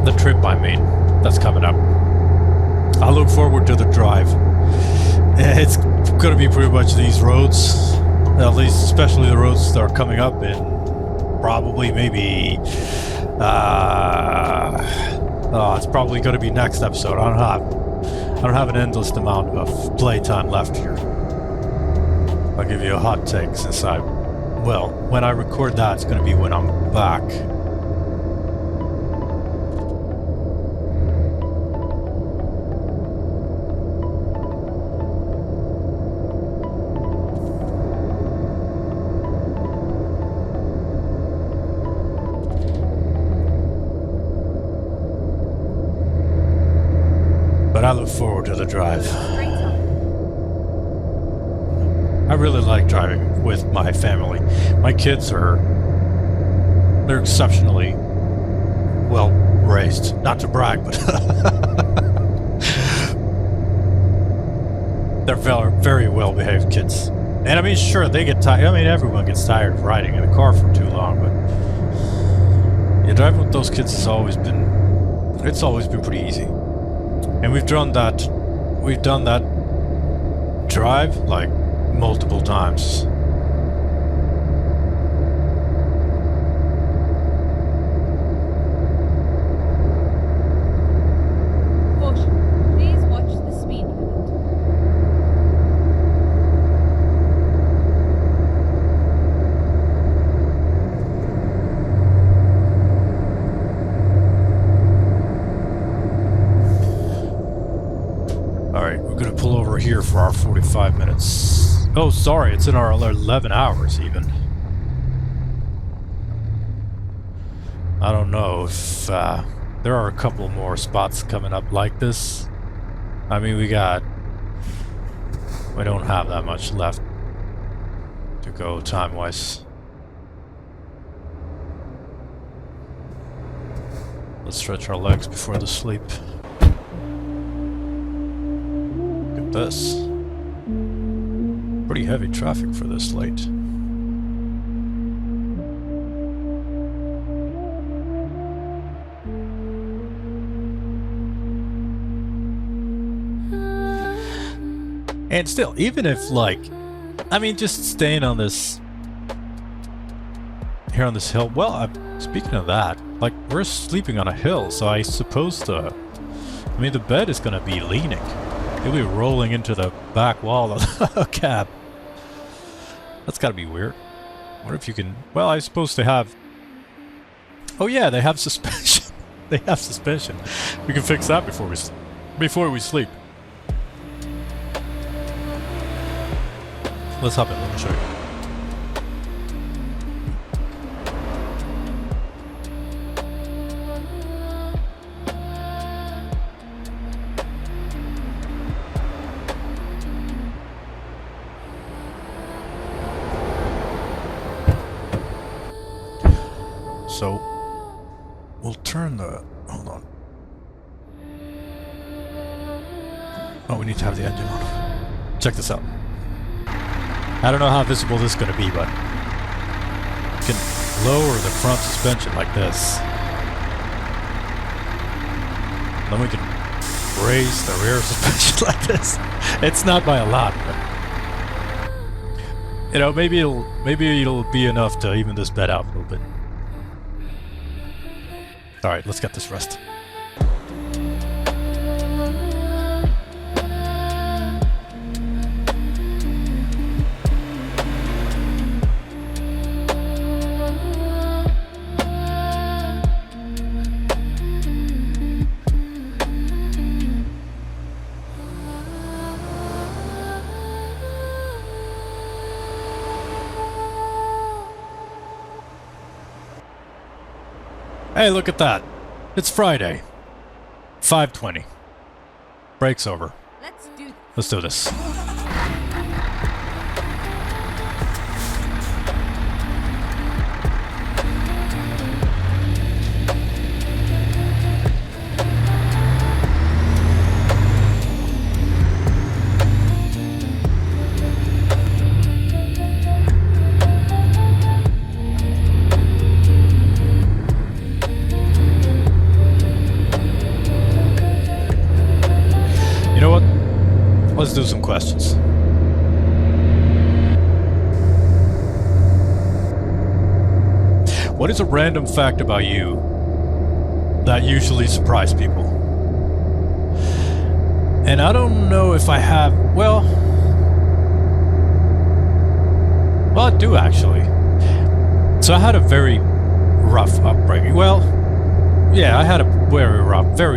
The trip, I mean, that's coming up. I look forward to the drive. It's going to be pretty much these roads, at least especially the roads that are coming up in probably maybe it's probably going to be next episode. I don't have an endless amount of playtime left here. I'll give you a hot take since when I record that, it's going to be when I'm back. But I look forward to the drive. Straight on. I really like driving with my family. My kids they're exceptionally well raised. Not to brag, but they're very, very well behaved kids. And I mean, sure, they get tired. I mean, everyone gets tired of riding in a car for too long, but yeah, driving with those kids it's always been pretty easy. And we've done that drive like multiple times. Caution. Please watch the speed limit. Alright, we're gonna pull over here for our 45 minutes. Oh, sorry, it's in our 11 hours even. I don't know if there are a couple more spots coming up like this. I mean, we don't have that much left to go time-wise. Let's stretch our legs before the sleep. Look at this. Pretty heavy traffic for this late. And still, even if, like, I mean, just staying on this, here on this hill, well, speaking of that, like, we're sleeping on a hill, so I suppose I mean, the bed is gonna be leaning. It'll be rolling into the back wall of the cab. That's gotta be weird. What if you can, well, I suppose they have, oh yeah, they have suspension. They have suspension. We can fix that before we sleep. Let's hop in, let me show you. So, we'll turn the, hold on. Oh, we need to have the engine on. Check this out. I don't know how visible this is going to be, but you can lower the front suspension like this. Then we can raise the rear suspension like this. It's not by a lot, but you know, maybe it'll be enough to even this bed out a little bit. All right, let's get this rest. Hey, look at that. It's Friday. 5:20. Break's over. Let's do this. You know what? Let's do some questions. What is a random fact about you that usually surprises people? And I don't know if I have, well, I do actually. So I had a very rough upbringing. Well, yeah, I had a very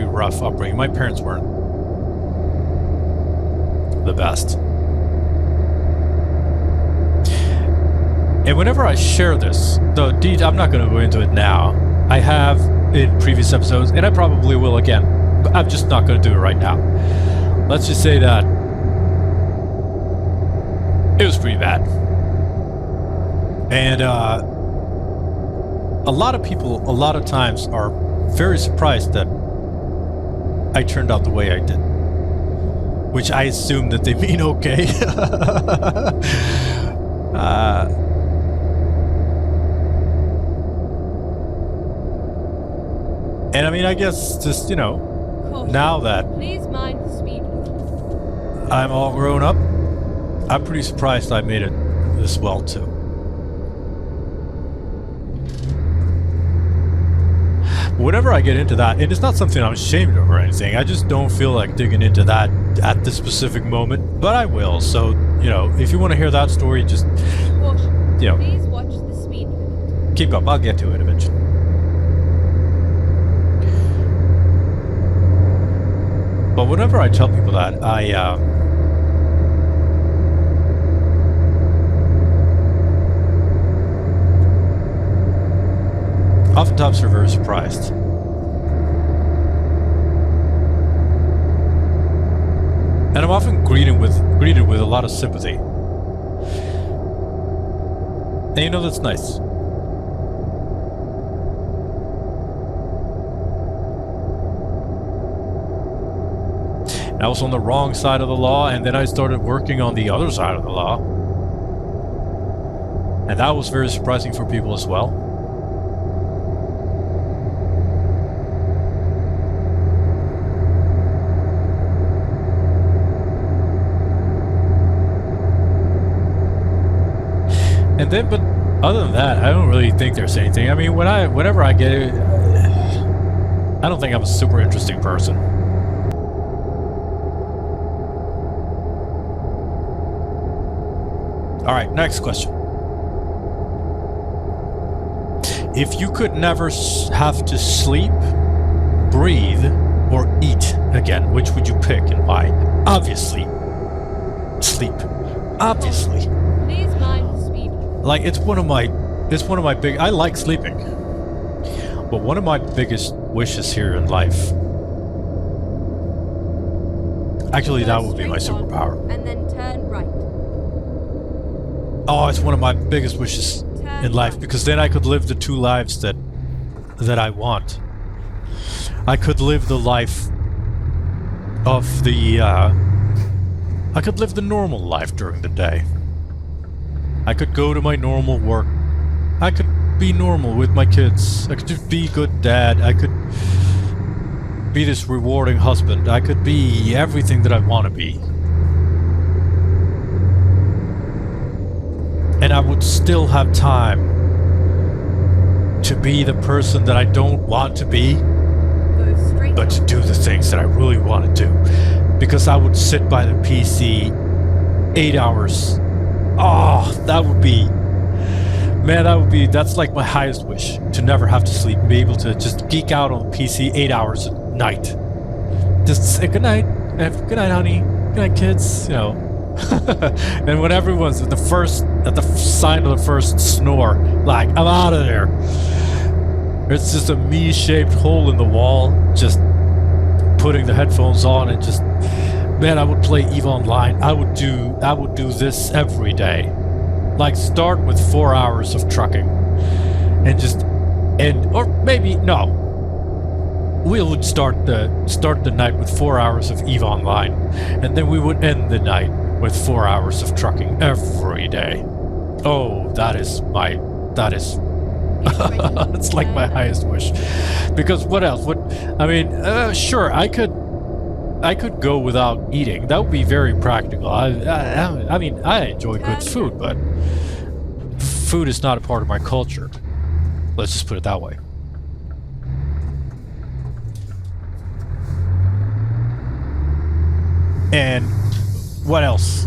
rough upbringing. My parents weren't the best. And whenever I share this, though I'm not going to go into it now. I have in previous episodes, and I probably will again, but I'm just not going to do it right now. Let's just say that it was pretty bad. And a lot of people, a lot of times, are very surprised that I turned out the way I did. Which I assume that they mean okay. And I mean, I guess just, you know, now that Please mind the speed. I'm all grown up, I'm pretty surprised I made it this well too. Whenever I get into that, and it's not something I'm ashamed of or anything, I just don't feel like digging into that at this specific moment, but I will. So, you know, if you want to hear that story, just, Caution. you know, Please watch the speed limit. keep up. I'll get to it eventually. But whenever I tell people that, oftentimes they're very surprised. And I'm often greeted with a lot of sympathy. And you know, that's nice. I was on the wrong side of the law, and then I started working on the other side of the law. And that was very surprising for people as well. And then, but other than that, I don't really think there's anything. I mean, whenever I get it, I don't think I'm a super interesting person. All right, next question. If you could never have to sleep, breathe, or eat again, which would you pick and why? Obviously, sleep. Obviously. Please mind the speed. Like, it's one of my big, I like sleeping. But one of my biggest wishes here in life, actually that would be my superpower. And then turn right. Oh, it's one of my biggest wishes in life, because then I could live the two lives that I want. I could live the life of the, I could live the normal life during the day. I could go to my normal work. I could be normal with my kids. I could just be a good dad. I could be this rewarding husband. I could be everything that I want to be. And I would still have time to be the person that I don't want to be, Go straight. but to do the things that I really want to do. Because I would sit by the PC 8 hours. Oh, that would be... Man, that's like my highest wish. To never have to sleep and be able to just geek out on the PC 8 hours at night. Just say good night. Good night, honey. Good night, kids. You know. And when everyone's at the sign of the first snore, like, I'm out of there. It's just a me-shaped hole in the wall, just putting the headphones on and just, man, I would play EVE Online. I would do this every day. Like, start with 4 hours of trucking or maybe no. We would start the night with 4 hours of EVE Online, and then we would end the night with 4 hours of trucking every day. Oh, it's like my highest wish. Because what else? Sure, I could go without eating. That would be very practical. I enjoy good food, but food is not a part of my culture. Let's just put it that way. And what else?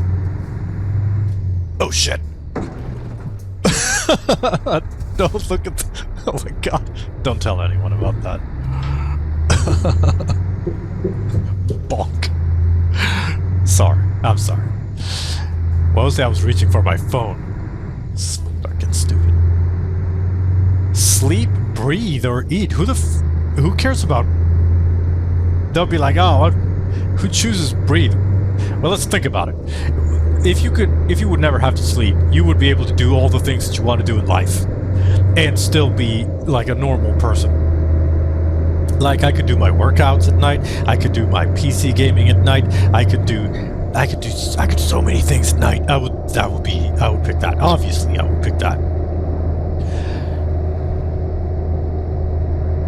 Oh shit. Don't look at oh my god. Don't tell anyone about that. Bonk. Sorry. I'm sorry. Mostly I was reaching for my phone. It's fucking stupid. Sleep, breathe, or eat. Who cares about... They'll be like, oh, who chooses breathe? Well, let's think about it. If you would never have to sleep, you would be able to do all the things that you want to do in life and still be like a normal person. Like, I could do my workouts at night, I could do my PC gaming at night, I could do so many things at night. I would pick that. Obviously, I would pick that.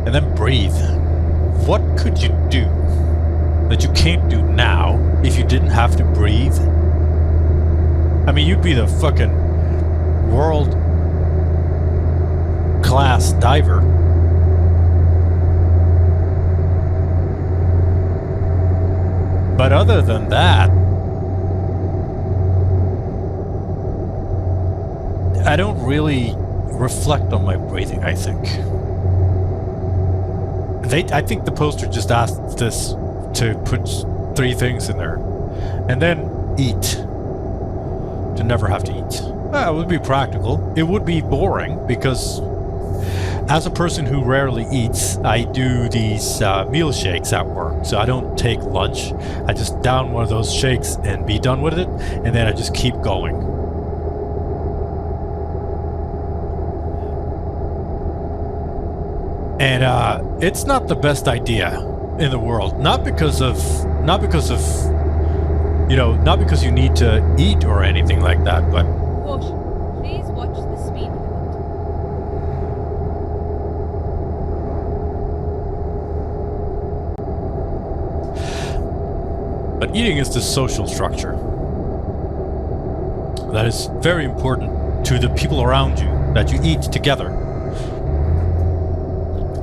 And then breathe. What could you do that you can't do now if you didn't have to breathe? I mean, you'd be the fucking world-class diver. But other than that, I don't really reflect on my breathing, I think. I think the poster just asked this to put 3 things in there. And then eat. To never have to eat. It would be practical. It would be boring, because as a person who rarely eats, I do these meal shakes at work. So I don't take lunch. I just down one of those shakes and be done with it, and then I just keep going. And it's not the best idea in the world. Not because of not because you need to eat or anything like that, but Caution. Please watch the speed limit. But eating is the social structure that is very important to the people around you, that you eat together.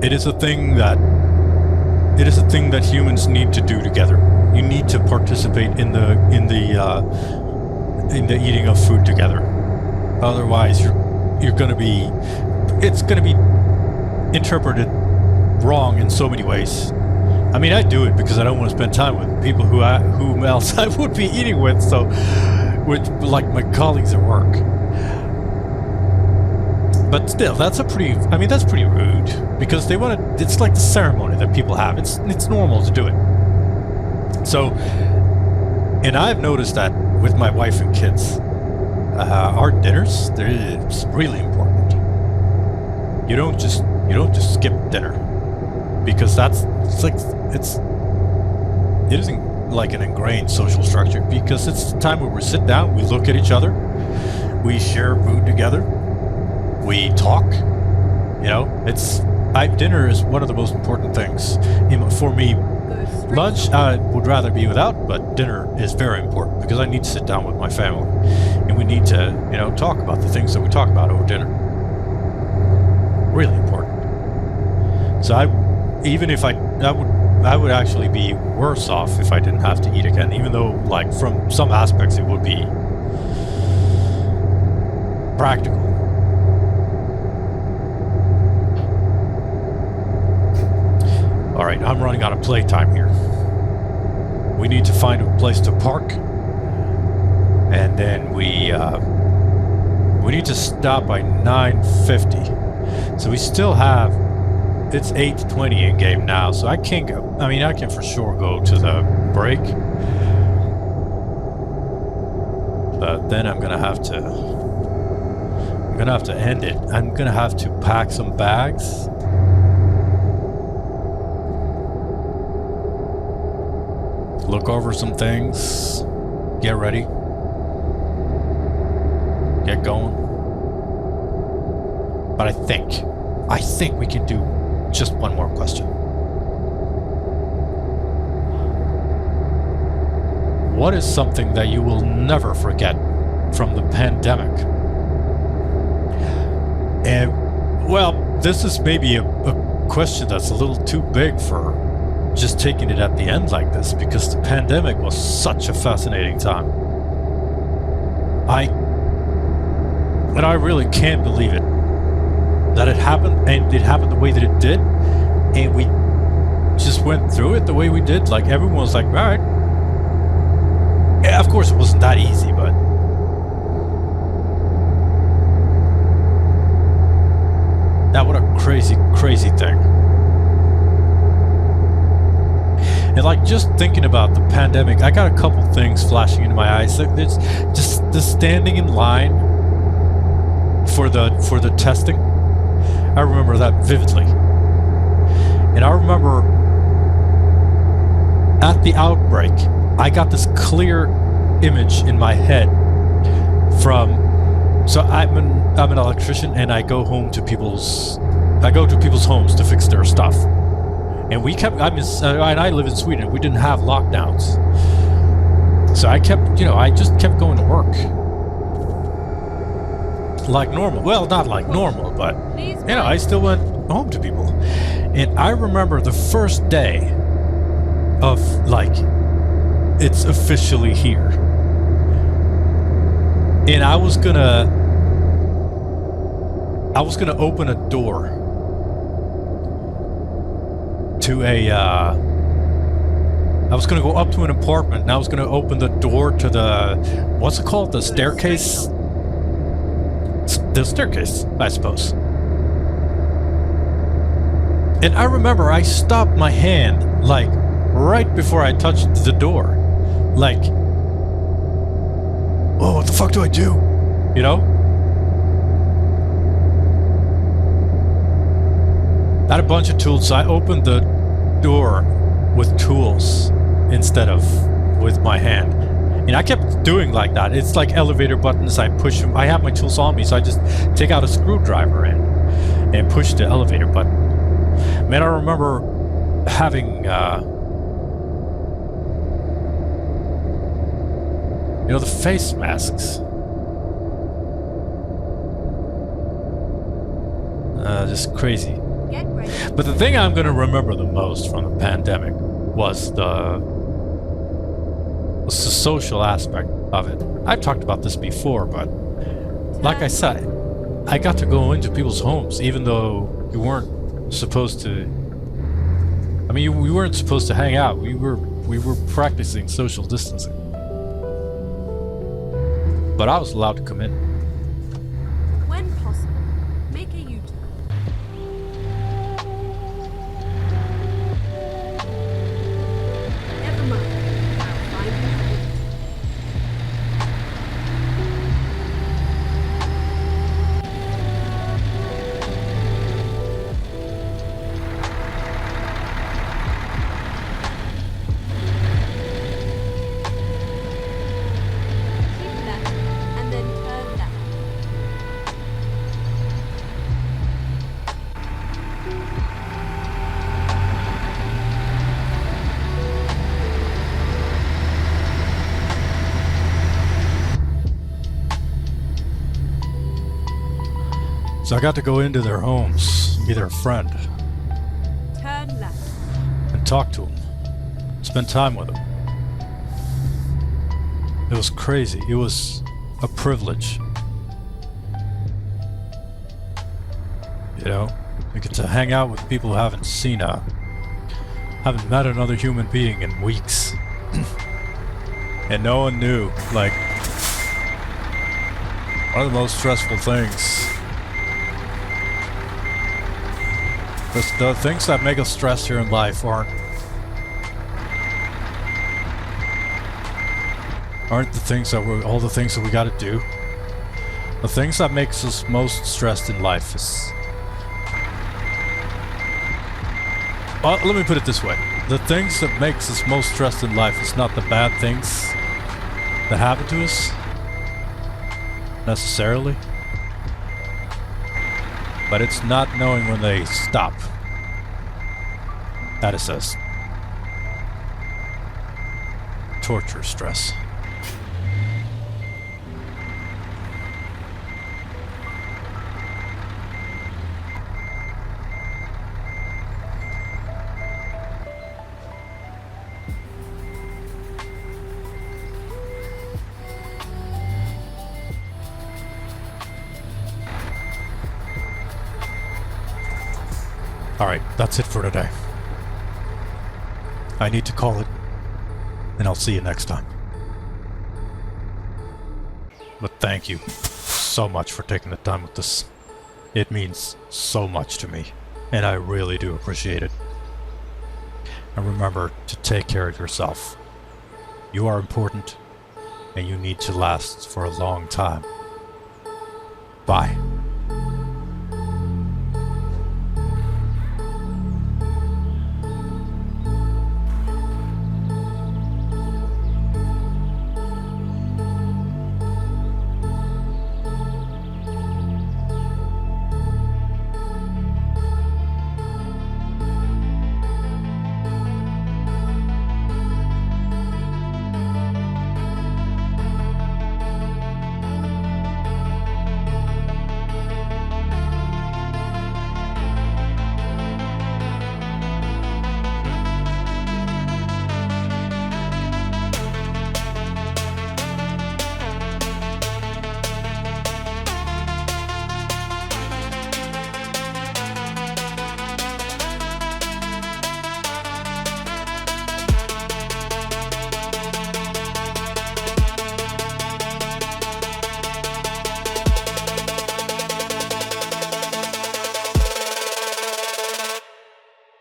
It is a thing that humans need to do together. You need to participate in the eating of food together. Otherwise, it's gonna be interpreted wrong in so many ways. I mean, I do it because I don't want to spend time with people who else I would be eating with. So, with like my colleagues at work. But still, that's pretty rude because they want to. It's like the ceremony that people have. It's normal to do it. So, and I've noticed that with my wife and kids, our dinners, it's really important. You don't just skip dinner because it isn't like an ingrained social structure because it's the time where we sit down, we look at each other, we share food together, we talk. Dinner is one of the most important things for me. Lunch I would rather be without, but dinner is very important because I need to sit down with my family and we need to, talk about the things that we talk about over dinner. Really important. So I would actually be worse off if I didn't have to eat again, even though, like, from some aspects it would be practical. All right, I'm running out of playtime here. We need to find a place to park, and then we need to stop by 9:50. So we still have. It's 8:20 in game now, so I can't go. I mean, I can for sure go to the break, but then I'm gonna have to end it. I'm gonna have to pack some bags. Look over some things, get ready, get going. But I think we can do just one more question. What is something that you will never forget from the pandemic? And, well, this is maybe a question that's a little too big for just taking it at the end like this, because the pandemic was such a fascinating time. I really can't believe it that it happened, and it happened the way that it did, and we just went through it the way we did. Like, everyone was like, all right. Yeah, of course it wasn't that easy, but what a crazy thing. And, like, just thinking about the pandemic, I got a couple things flashing into my eyes. There's just the standing in line for the testing. I remember that vividly. And I remember at the outbreak, I got this clear image in my head so I'm an electrician, and I go to people's homes to fix their stuff. And I live in Sweden. We didn't have lockdowns. So I just kept going to work. Like normal. Well, not like normal, but, I still went home to people. And I remember the first day of, like, it's officially here. And I was gonna open a door to I was gonna go up to an apartment, and I was gonna open the door to the, what's it called? The staircase? The staircase, I suppose. And I remember I stopped my hand, like, right before I touched the door. Like, oh, what the fuck do I do? I had a bunch of tools, so I opened the door with tools instead of with my hand. And I kept doing like that. It's like elevator buttons. I push them. I have my tools on me, so I just take out a screwdriver and push the elevator button. Man, I remember having, you know, the face masks. Just crazy. Get ready. But the thing I'm going to remember the most from the pandemic was the social aspect of it. I've talked about this before, but like I said, I got to go into people's homes even though you weren't supposed to. I mean, we weren't supposed to hang out. We were practicing social distancing. But I was allowed to come in. When possible, make a U-turn. Never mind. I'll find you. Keep left and then turn left. So I got to go into their homes, be their friend, Turn left. and talk to them, spend time with them. It was crazy. It was a privilege. You know, you get to hang out with people who haven't met another human being in weeks. And no one knew, like, one of the most stressful things. The things that make us stressed here in life aren't the things that all the things that we gotta do. The things that makes us most stressed in life is... Well, let me put it this way. The things that makes us most stressed in life is not the bad things that happen to us, necessarily. But it's not knowing when they stop. That is a torture stress. Alright, that's it for today. I need to call it, and I'll see you next time. But thank you so much for taking the time with this. It means so much to me, and I really do appreciate it. And remember to take care of yourself. You are important, and you need to last for a long time. Bye.